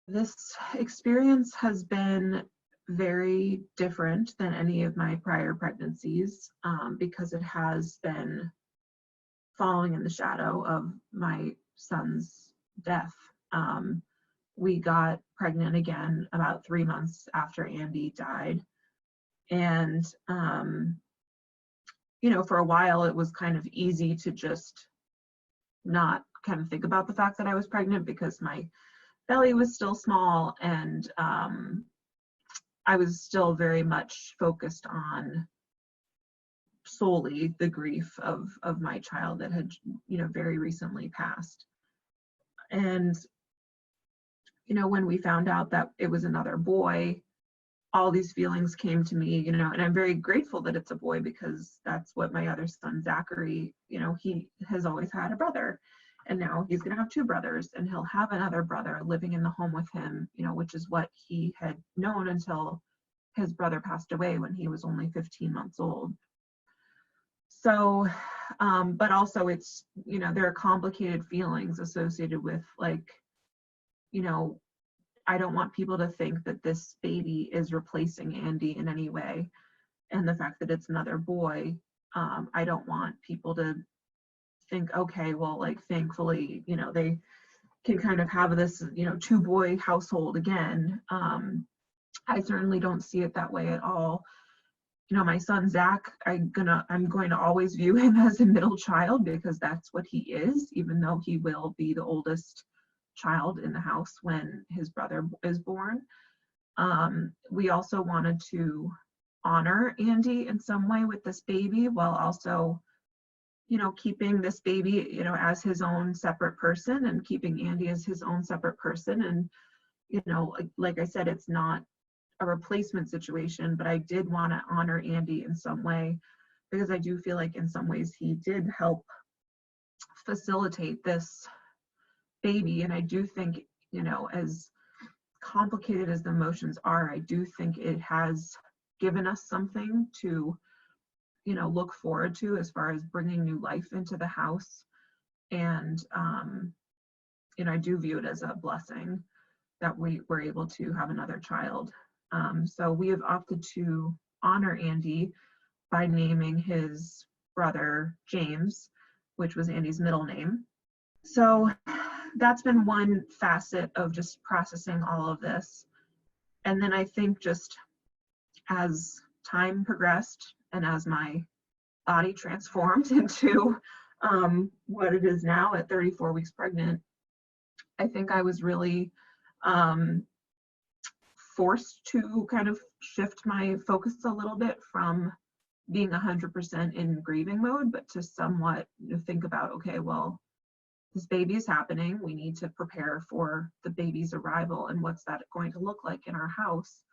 This experience has been very different than any of my prior pregnancies, because it has been following in the shadow of my son's death. We got pregnant again about 3 months after Andy died. And, for a while it was kind of easy to just not kind of think about the fact that I was pregnant because my belly was still small, and I was still very much focused on solely the grief of my child that had very recently passed. And when we found out that it was another boy, all these feelings came to me, and I'm very grateful that it's a boy, because that's what my other son Zachary, he has always had a brother, and now he's going to have two brothers, and he'll have another brother living in the home with him, which is what he had known until his brother passed away when he was only 15 months old. So, but also it's, there are complicated feelings associated with, like, I don't want people to think that this baby is replacing Andy in any way. And the fact that it's another boy, I don't want people to think, okay, well, like, thankfully, they can kind of have this, two-boy household again. I certainly don't see it that way at all. My son Zach, I'm going to always view him as a middle child, because that's what he is, even though he will be the oldest child in the house when his brother is born. We also wanted to honor Andy in some way with this baby, while also, keeping this baby, as his own separate person, and keeping Andy as his own separate person. And, like I said, it's not a replacement situation, but I did want to honor Andy in some way, because I do feel like in some ways he did help facilitate this baby. And I do think, as complicated as the emotions are, I do think it has given us something to, look forward to as far as bringing new life into the house. And, I do view it as a blessing that we were able to have another child. So we have opted to honor Andy by naming his brother James, which was Andy's middle name. So that's been one facet of just processing all of this. And then I think just as time progressed and as my body transformed into what it is now at 34 weeks pregnant, I think I was really forced to kind of shift my focus a little bit from being 100% in grieving mode, but to somewhat think about, okay, well, this baby is happening. We need to prepare for the baby's arrival, and what's that going to look like in our house?